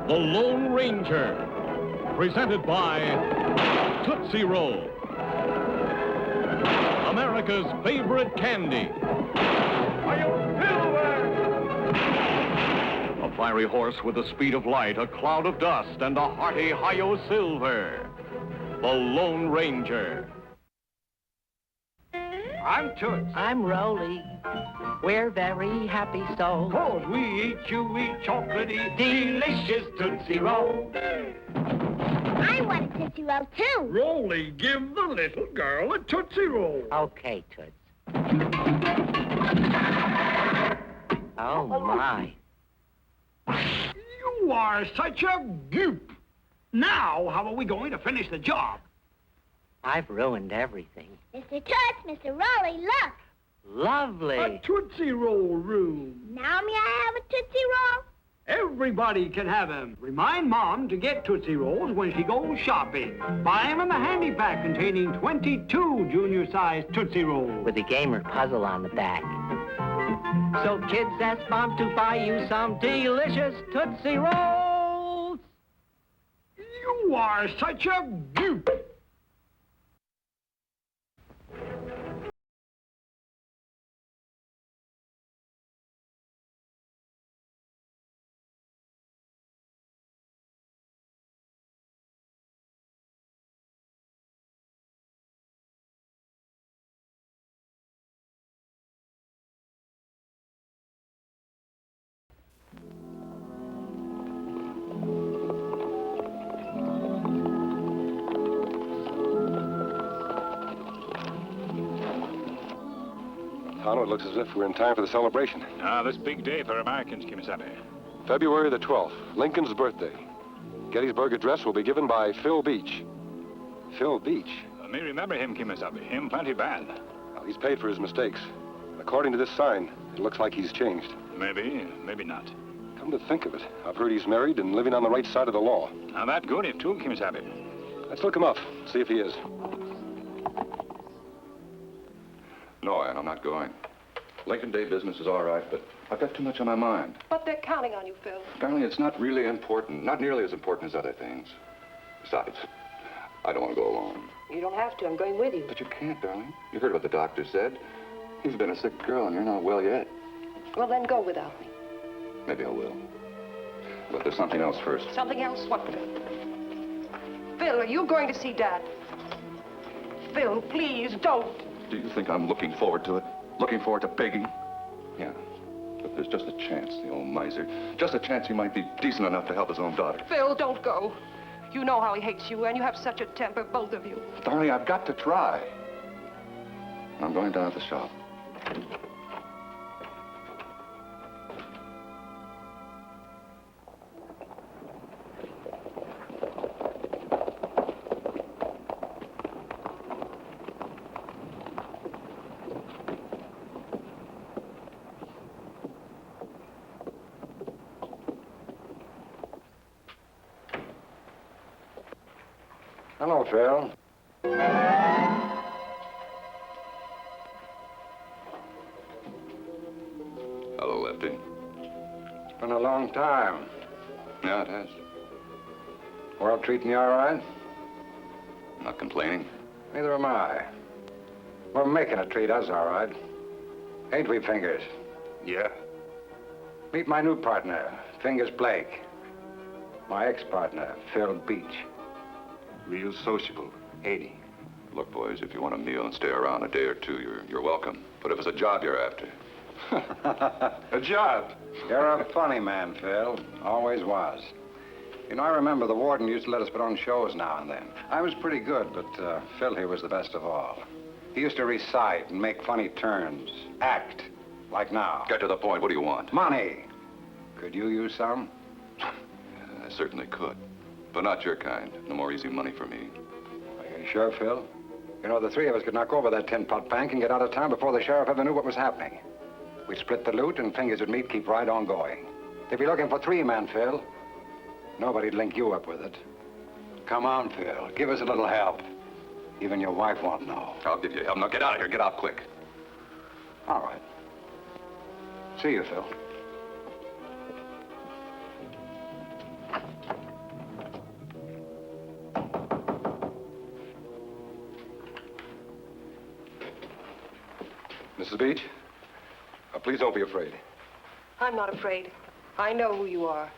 The Lone Ranger, presented by Tootsie Roll, America's favorite candy. A fiery horse with the speed of light, a cloud of dust, and a hearty Hi-Yo Silver. The Lone Ranger. I'm Toots. I'm Rolly. We're very happy so. 'Cause we eat chewy, chocolatey, delicious Tootsie Roll. I want a Tootsie Roll, too. Rolly, give the little girl a Tootsie Roll. Okay, Toots. Oh, my. You are such a goop. Now, how are we going to finish the job? I've ruined everything. Mr. Toots, Mr. Rolly, look. Lovely. A Tootsie Roll room. Now may I have a Tootsie Roll? Everybody can have them. Remind Mom to get Tootsie Rolls when she goes shopping. Buy them in the handy pack containing 22 junior-sized Tootsie Rolls. With a gamer puzzle on the back. So, kids, ask Mom to buy you some delicious Tootsie Rolls. You are such a goop. Tonto, it looks as if we're in time for the celebration. This big day for Americans, Kimasabi. February the 12th, Lincoln's birthday. Gettysburg Address will be given by Phil Beach. Phil Beach? Me remember him, Kimasabi. Him plenty bad. Well, he's paid for his mistakes. According to this sign, it looks like he's changed. Maybe, maybe not. Come to think of it, I've heard he's married and living on the right side of the law. Now, that good if too, Kimasabi. Let's look him up, see if he is. No, Ann, I'm not going. Lincoln Day business is all right, but I've got too much on my mind. But they're counting on you, Phil. Darling, it's not really important. Not nearly as important as other things. Besides, I don't want to go alone. You don't have to. I'm going with you. But you can't, darling. You heard what the doctor said. You've been a sick girl, and you're not well yet. Well, then go without me. Maybe I will. But there's something else first. Something else? What, Phil? Phil, are you going to see Dad? Phil, please, don't. Do you think I'm looking forward to it? Looking forward to begging? Yeah. But there's just a chance, the old miser. Just a chance he might be decent enough to help his own daughter. Phil, don't go. You know how he hates you, and you have such a temper, both of you. Darling, I've got to try. I'm going down to the shop. Hello, Phil. Hello, Lefty. It's been a long time. Yeah, it has. World treating you all right? Not complaining. Neither am I. We're making it treat us all right. Ain't we, Fingers? Yeah. Meet my new partner, Fingers Blake. My ex-partner, Phil Beach. Real sociable, ain't he? Look, boys, if you want a meal and stay around a day or two, you're welcome. But if it's a job you're after... A job? You're a funny man, Phil. Always was. You know, I remember the warden used to let us put on shows now and then. I was pretty good, but Phil here was the best of all. He used to recite and make funny turns. Act, like now. Get to the point. What do you want? Money. Could you use some? I certainly could. But not your kind. No more easy money for me. Are you sure, Phil? You know, the three of us could knock over that tin-pot bank and get out of town before the sheriff ever knew what was happening. We'd split the loot and Fingers would meet, keep right on going. They'd be looking for three men, Phil. Nobody'd link you up with it. Come on, Phil. Give us a little help. Even your wife won't know. I'll give you help. Now get out of here. Get out quick. All right. See you, Phil. Mrs. Beach, please don't be afraid. I'm not afraid. I know who you are.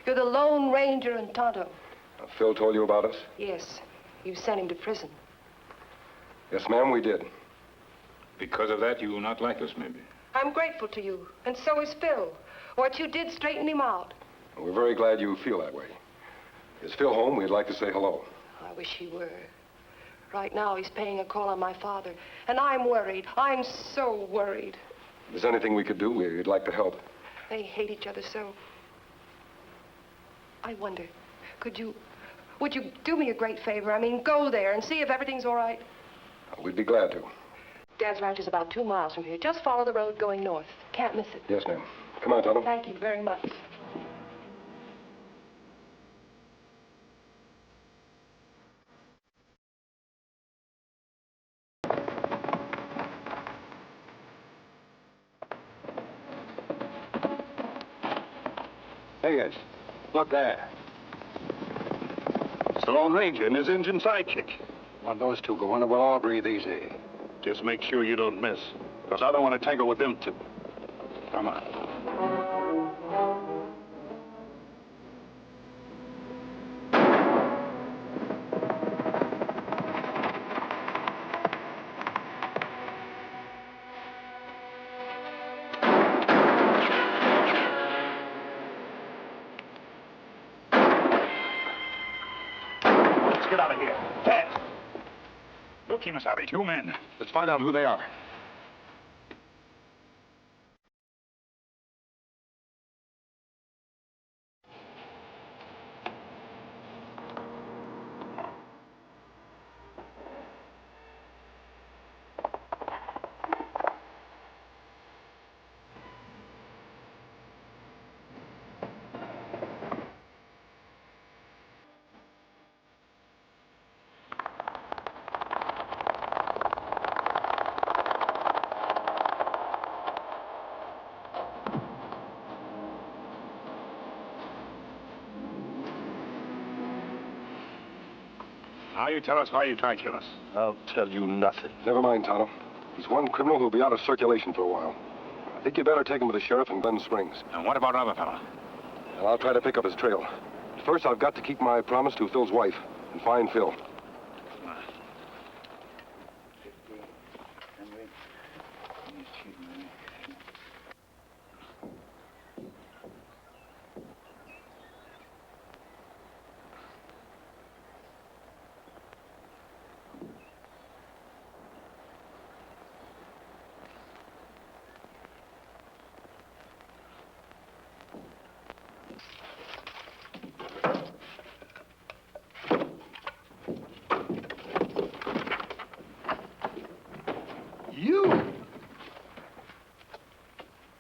You're the Lone Ranger and Tonto. Phil told you about us? Yes. You sent him to prison. Yes, ma'am, we did. Because of that, you will not like us, maybe. I'm grateful to you, and so is Phil. What you did straightened him out. We're very glad you feel that way. Is Phil home? We'd like to say hello. I wish he were. Right now, he's paying a call on my father, and I'm worried. I'm so worried. If there's anything we could do, we'd like to help. They hate each other so. I wonder, would you do me a great favor? I mean, go there and see if everything's all right. We'd be glad to. Dad's ranch is about 2 miles from here. Just follow the road going north. Can't miss it. Yes, ma'am. Come on, Tonto. Thank you very much. Hey, guys, look there. It's the Lone Ranger and his Indian sidekick. Want those two go on, and we'll all breathe easy. Just make sure you don't miss, because I don't want to tangle with them two. Come on. Let's get out of here. Fast. Look, Kimasabi, 2 men. Let's find out who they are. Now you tell us why you tried to kill us. I'll tell you nothing. Never mind, Tonto. He's one criminal who'll be out of circulation for a while. I think you better take him to the sheriff in Glen Springs. And what about other fella? And I'll try to pick up his trail. First, I've got to keep my promise to Phil's wife and find Phil.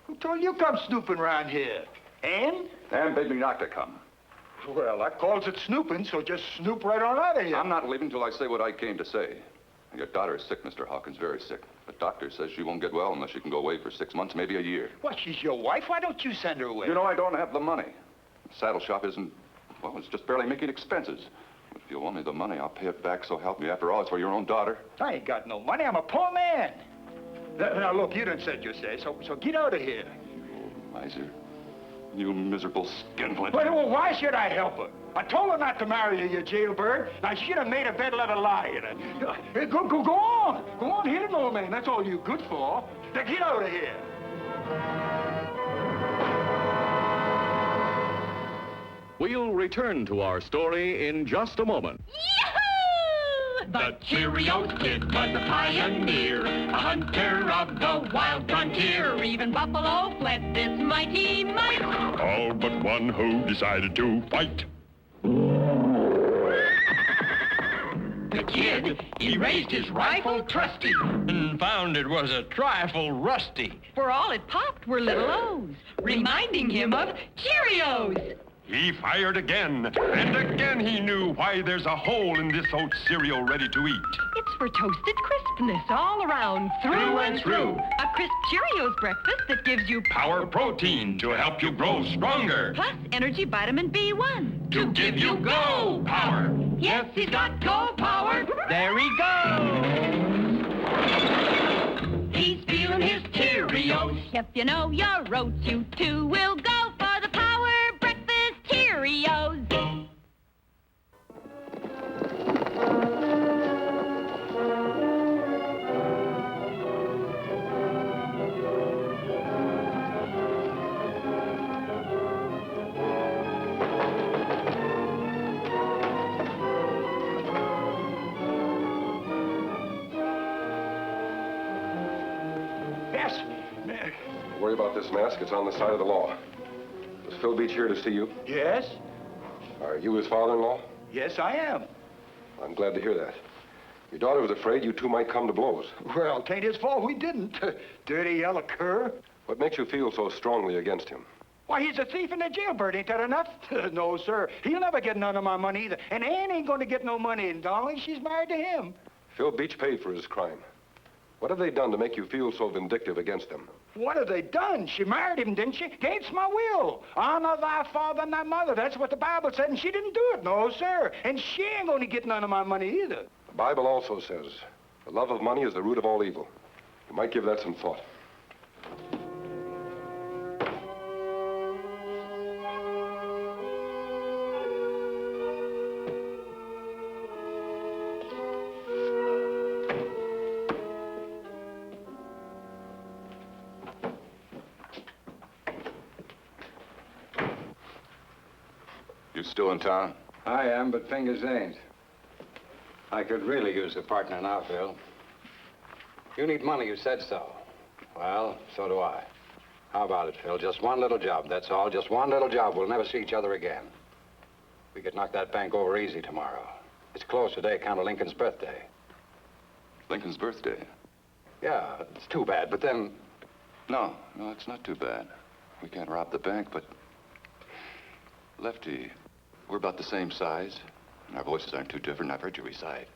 Who told you come snooping around here? Ann? And bid me not to come. Well, that calls it snooping, so just snoop right on out of here. I'm not leaving till I say what I came to say. Your daughter is sick, Mr. Hawkins, very sick. The doctor says she won't get well unless she can go away for 6 months, maybe a year. What, she's your wife? Why don't you send her away? You know, I don't have the money. The saddle shop isn't, well, it's just barely making expenses. If you want me the money, I'll pay it back, so help me. After all, it's for your own daughter. I ain't got no money. I'm a poor man. Now, look, you done said your say, so get out of here. You old miser. You miserable skinflint. Well, why should I help her? I told her not to marry you, you jailbird. Now, she'd have made a bed, let her lie in it. Go on. Go on, hit it, old man. That's all you good for. Now, get out of here. We'll return to our story in just a moment. Yahoo! The Cheerios Kid was a pioneer, a hunter of the wild frontier. Even Buffalo fled this mighty might. All but one who decided to fight. The kid, he raised his rifle trusty and found it was a trifle rusty. For all it popped were little O's, reminding him of Cheerios. He fired again, and again he knew why there's a hole in this oat cereal ready to eat. It's for toasted crispness all around, through and through. A crisp Cheerios breakfast that gives you Power protein to help you grow stronger. plus energy vitamin B1 To give you go power. Yes, he's got go power. There he goes. He's feeling his Cheerios. If you know your roads, you too will go for the Power Breakfast Cheerios. Yes. Don't worry about this mask. It's on the side of the law. Is Phil Beach here to see you? Yes? Are you his father-in-law? Yes, I am. I'm glad to hear that. Your daughter was afraid you two might come to blows. Well, 'tain't his fault we didn't. Dirty yellow cur. What makes you feel so strongly against him? Why, he's a thief and a jailbird. Ain't that enough? No, sir. He'll never get none of my money either. And Ann ain't going to get no money, darling. She's married to him. Phil Beach paid for his crime. What have they done to make you feel so vindictive against them? What have they done? She married him, didn't she? Against my will. Honor thy father and thy mother. That's what the Bible said, and she didn't do it. No, sir. And she ain't going to get none of my money either. The Bible also says, the love of money is the root of all evil. You might give that some thought. You still in town? I am, but fingers ain't. I could really use a partner now, Phil. You need money, you said so. Well, so do I. How about it, Phil? Just one little job, that's all. Just one little job. We'll never see each other again. We could knock that bank over easy tomorrow. It's closed today, account of Lincoln's birthday. Lincoln's birthday? Yeah, it's too bad, but then... No, it's not too bad. We can't rob the bank, but... Lefty, we're about the same size, and our voices aren't too different. I've heard you recite.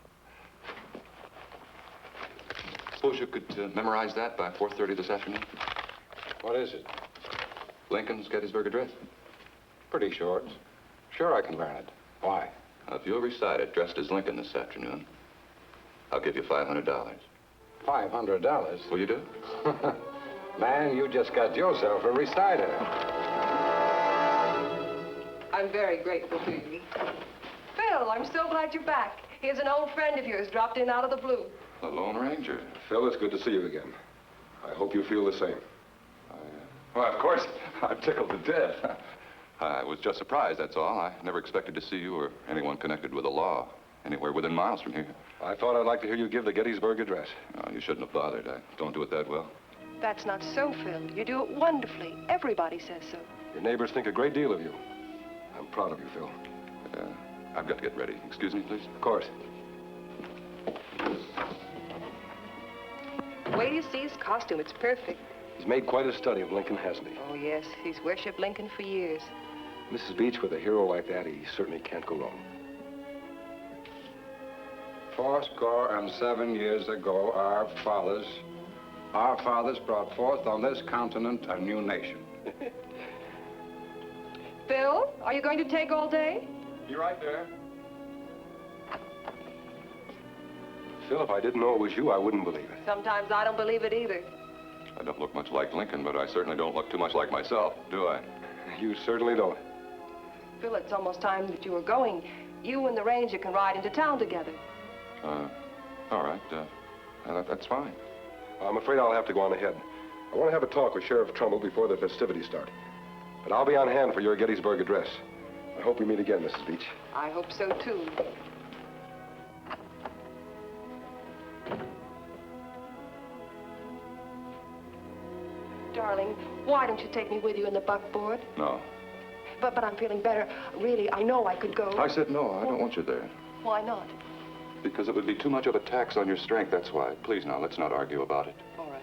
Suppose you could memorize that by 4:30 this afternoon? What is it? Lincoln's Gettysburg Address. Pretty short. Sure I can learn it. Why? Now, if you'll recite it dressed as Lincoln this afternoon, I'll give you $500. $500? Will you do? Man, you just got yourself a reciter. I'm very grateful to you. Phil, I'm so glad you're back. Here's an old friend of yours dropped in out of the blue. The Lone Ranger. Phil, it's good to see you again. I hope you feel the same. Well, of course, I'm tickled to death. I was just surprised, that's all. I never expected to see you or anyone connected with the law anywhere within miles from here. I thought I'd like to hear you give the Gettysburg Address. Oh, you shouldn't have bothered. I don't do it that well. That's not so, Phil. You do it wonderfully. Everybody says so. Your neighbors think a great deal of you. I'm proud of you, Phil. I've got to get ready. Excuse me, please. Of course. Wait till you see his costume. It's perfect. He's made quite a study of Lincoln, hasn't he? Oh, yes. He's worshipped Lincoln for years. Mrs. Beach, with a hero like that, he certainly can't go wrong. 77 years ago, our fathers brought forth on this continent a new nation. Phil, are you going to take all day? You're right there. Phil, if I didn't know it was you, I wouldn't believe it. Sometimes I don't believe it either. I don't look much like Lincoln, but I certainly don't look too much like myself, do I? You certainly don't. Phil, it's almost time that you were going. You and the Ranger can ride into town together. All right. That's fine. I'm afraid I'll have to go on ahead. I want to have a talk with Sheriff Trumbull before the festivities start. But I'll be on hand for your Gettysburg Address. I hope we meet again, Mrs. Beach. I hope so, too. Darling, why don't you take me with you in the buckboard? No. But I'm feeling better. Really, I know I could go. I said no. I don't want you there. Why not? Because it would be too much of a tax on your strength, that's why. Please, now, let's not argue about it. All right.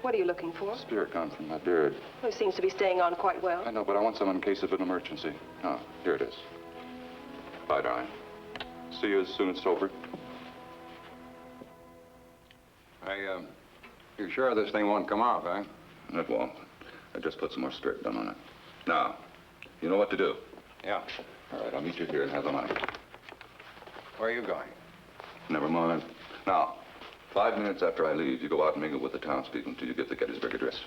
What are you looking for? Spirit gone from my beard. Well, it seems to be staying on quite well. I know, but I want some in case of an emergency. Oh, here it is. Bye, darling. See you as soon as it's over. You sure this thing won't come off, eh? It won't. I just put some more spirit gun on it. Now, you know what to do. Yeah. All right, I'll meet you here and have the money. Where are you going? Never mind. Now, 5 minutes after I leave, you go out and mingle with the townspeople until you get the Gettysburg Address.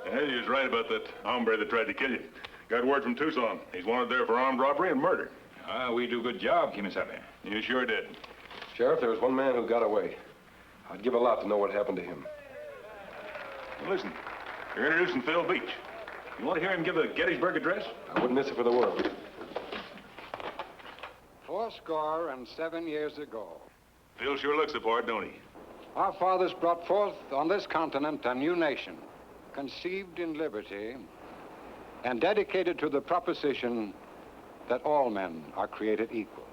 Yeah, you was right about that hombre that tried to kill you. Got word from Tucson. He's wanted there for armed robbery and murder. We do good job, Kimasabi. You sure did. Sheriff, there was one man who got away. I'd give a lot to know what happened to him. Well, listen, you're introducing Phil Beach. You want to hear him give the Gettysburg Address? I wouldn't miss it for the world. 87 years ago, Phil sure looks the part, don't he? our fathers brought forth on this continent a new nation, conceived in liberty and dedicated to the proposition that all men are created equal.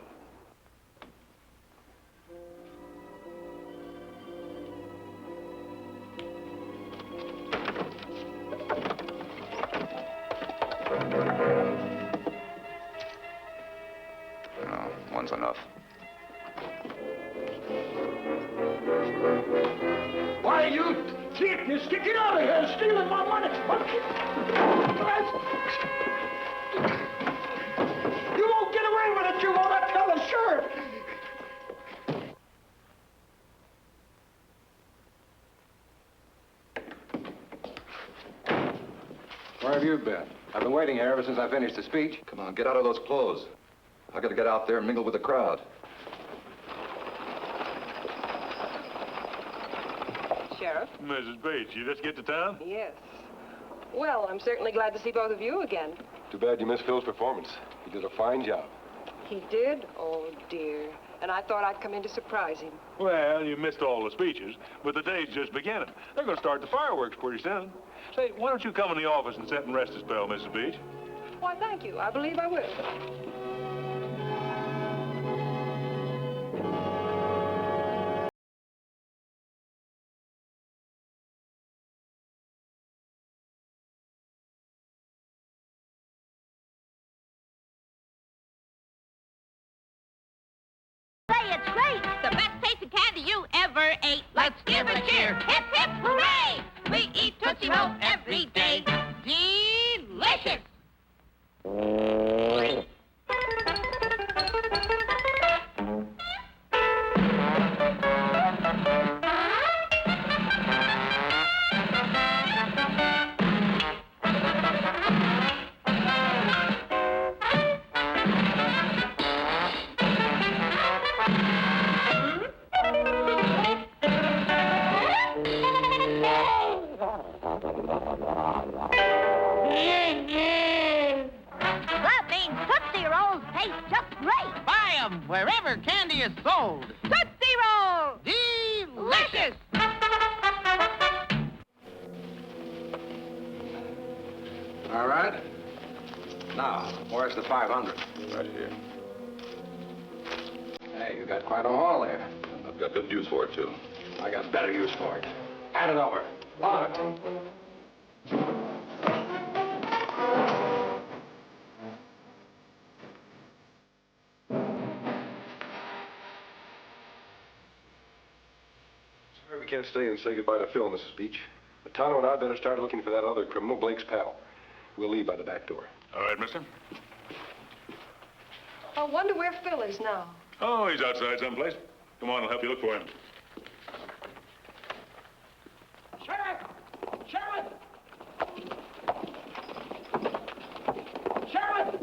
No, one's enough. Why, you thief, you stick it out of here, stealing my money. You won't get away with it, you won't. I tell the sheriff. Where have you been? I've been waiting here ever since I finished the speech. Come on, get out of those clothes. I gotta get out there and mingle with the crowd. Sheriff? Mrs. Bates, you just get to town? Yes. Well, I'm certainly glad to see both of you again. Too bad you missed Phil's performance. He did a fine job. He did? Oh, dear. And I thought I'd come in to surprise him. Well, you missed all the speeches, but the day's just beginning. They're going to start the fireworks pretty soon. Say, why don't you come in the office and sit and rest a spell, Mrs. Beach? Why, thank you. I believe I will. Say it's great. The best tasting candy you ever ate. Let's give a cheer. Hip, hip, hooray! We eat Tootsie Roll every day. Delicious! That means Tootsie Rolls taste just great. Buy 'em wherever candy is sold. Tootsie Roll! Delicious! All right. Now, where's the 500? Right here. Hey, you got quite a haul there. I've got good use for it, too. I got better use for it. Hand it over. On it. Sorry we can't stay and say goodbye to Phil, Mrs. Beach. But Tonto and I better start looking for that other criminal, Blake's pal. We'll leave by the back door. All right, mister. I wonder where Phil is now. Oh, he's outside someplace. Come on, I'll help you look for him. Sheriff! Sheriff! Sheriff!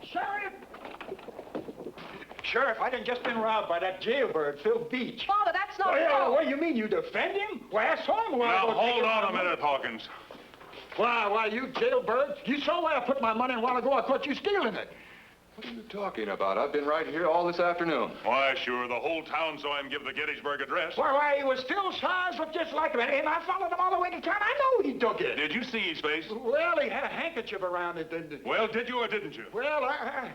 Sheriff! Sheriff, I done just been robbed by that jailbird, Phil Beach. Father, that's not Oh, yeah, so. what do you mean, you defend him? Why, I saw him a while Now, ago hold taking on my a money. minute, Hawkins. Why, you jailbird? You saw where I put my money a while ago. I caught you stealing it. What are you talking about? I've been right here all this afternoon. Why, sure, the whole town saw him give the Gettysburg Address. Why, he was still size looked just like him, and I followed him all the way to town. I know he took it. Did you see his face? Well, he had a handkerchief around it. Well, did you or didn't you? Well,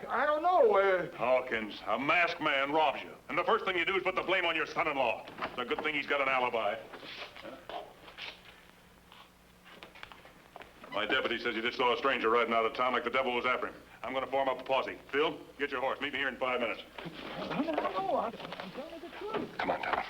I don't know. Hawkins, a masked man robs you. And the first thing you do is put the blame on your son-in-law. It's a good thing he's got an alibi. My deputy says he just saw a stranger riding out of town like the devil was after him. I'm going to form up a posse. Phil, get your horse. Meet me here in 5 minutes. I don't know. I'm telling you the truth. Come on, Tonto.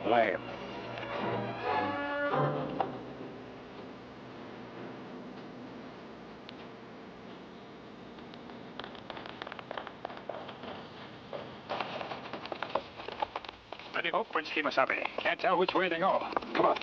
Lamb. Ready, hope, Prince Kimasabi. Can't tell which way to go. Come on.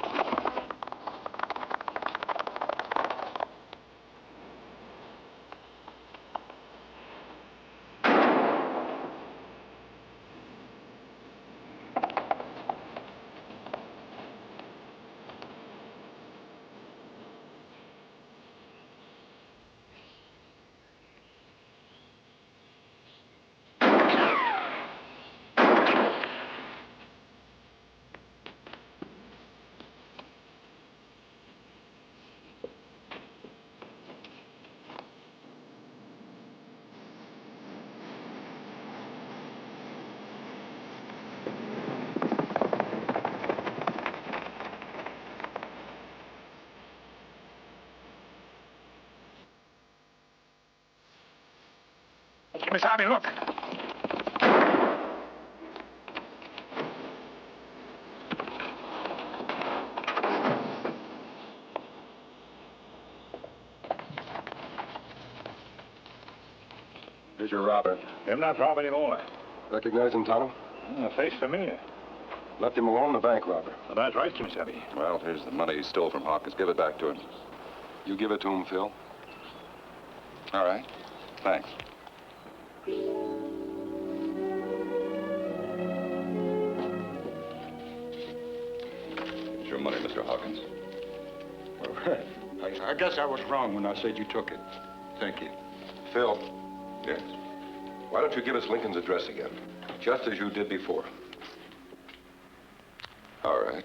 Kimasabi, look. Here's your robber. Him not rob anymore. Recognize him, Tonto? Face familiar. Left him alone, the bank robber. Well, that's right, Kimasabi. Well, here's the money he stole from Hawkins. Give it back to him. You give it to him, Phil. All right. Thanks. It's your money, Mr. Hawkins. Well, I guess I was wrong when I said you took it. Thank you. Phil, Yes. why don't you give us Lincoln's address again? Just as you did before. All right.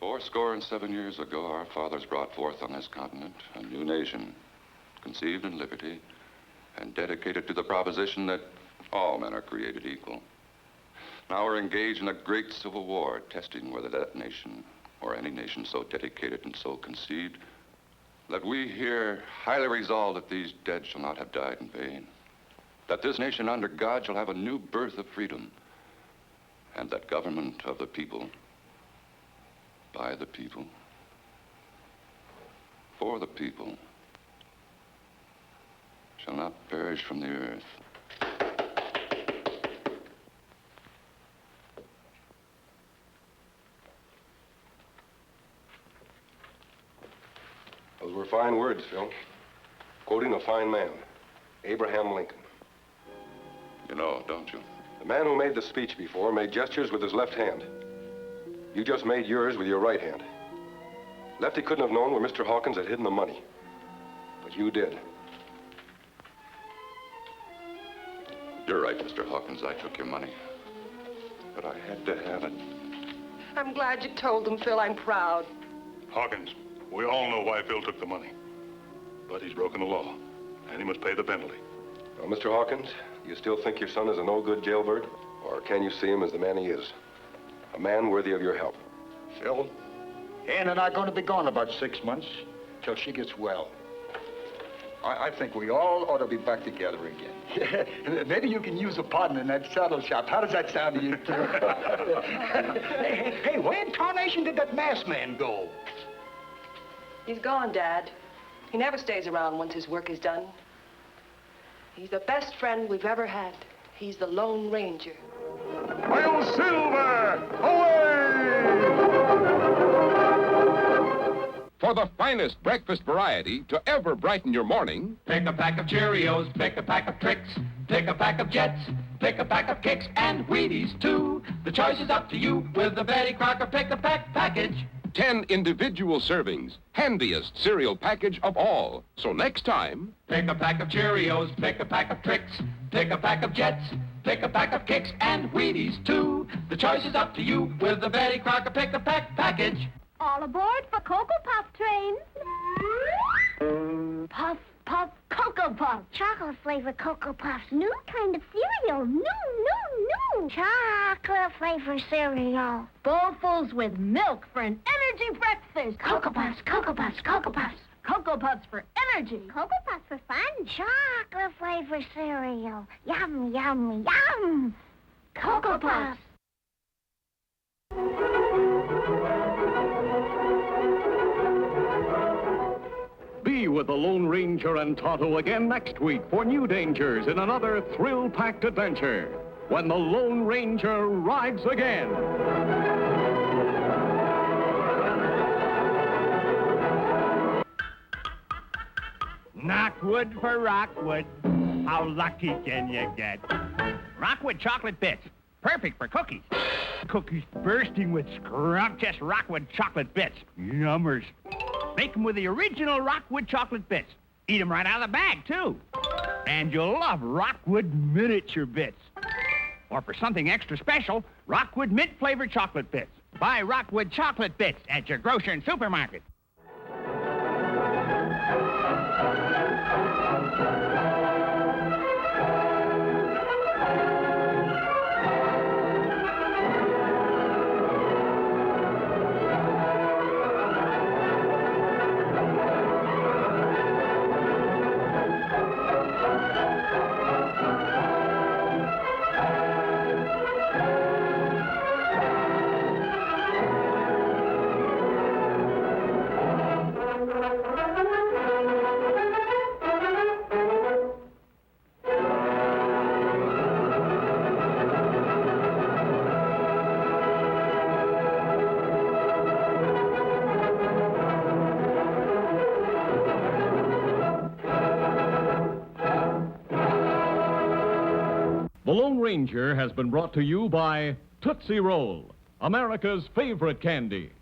Fourscore and 7 years ago, our fathers brought forth on this continent a new nation, conceived in liberty and dedicated to the proposition that all men are created equal. Now we're engaged in a great civil war, testing whether that nation, or any nation so dedicated and so conceived, that we here highly resolve that these dead shall not have died in vain, that this nation under God shall have a new birth of freedom, and that government of the people, by the people, for the people, shall not perish from the earth. Those were fine words, Phil. Quoting a fine man, Abraham Lincoln. You know, don't you? The man who made the speech before made gestures with his left hand. You just made yours with your right hand. Lefty couldn't have known where Mr. Hawkins had hidden the money. But you did. You're right, Mr. Hawkins. I took your money. But I had to have it. I'm glad you told them, Phil. I'm proud. Hawkins, we all know why Phil took the money. But he's broken the law, and he must pay the penalty. Well, Mr. Hawkins, do you still think your son is a no-good jailbird? Or can you see him as the man he is? A man worthy of your help. Phil, Ann and I are going to be gone about 6 months till she gets well. I think we all ought to be back together again. Maybe you can use a partner in that saddle shop. How does that sound to you, too? Hey, where in tarnation did that masked man go? He's gone, Dad. He never stays around once his work is done. He's the best friend we've ever had. He's the Lone Ranger. Hail Silver! Away! For the finest breakfast variety to ever brighten your morning, Pick a pack of Cheerios, pick a pack of Tricks, pick a pack of Jets, pick a pack of Kicks and Wheaties, too. The choice is up to you with the Betty Crocker Pick-a-Pack package. 10 individual servings, handiest cereal package of all. So next time, Pick a pack of Cheerios, pick a pack of Tricks, pick a pack of Jets, pick a pack of Kicks and Wheaties, too. The choice is up to you with the Betty Crocker Pick-a-Pack package. All aboard for Cocoa Puff train. Puff, Puff, Cocoa Puff. Chocolate-flavored Cocoa Puffs. New kind of cereal. New. Chocolate-flavored cereal. Bowlfuls with milk for an energy breakfast. Cocoa Puffs, Cocoa Puffs, Cocoa Puffs. Cocoa Puffs for energy. Cocoa Puffs for fun. Chocolate flavor cereal. Yum, yum, yum. Cocoa Puffs. Be with the Lone Ranger and Tonto again next week for new dangers in another thrill-packed adventure when the Lone Ranger rides again. Knockwood for Rockwood. How lucky can you get? Rockwood chocolate bits. Perfect for cookies. Cookies bursting with scrumptious Rockwood chocolate bits. Yummers. Make them with the original Rockwood chocolate bits. Eat them right out of the bag, too. And you'll love Rockwood miniature bits. Or for something extra special, Rockwood mint-flavored chocolate bits. Buy Rockwood chocolate bits at your grocer and supermarket. The Lone Ranger has been brought to you by Tootsie Roll, America's favorite candy.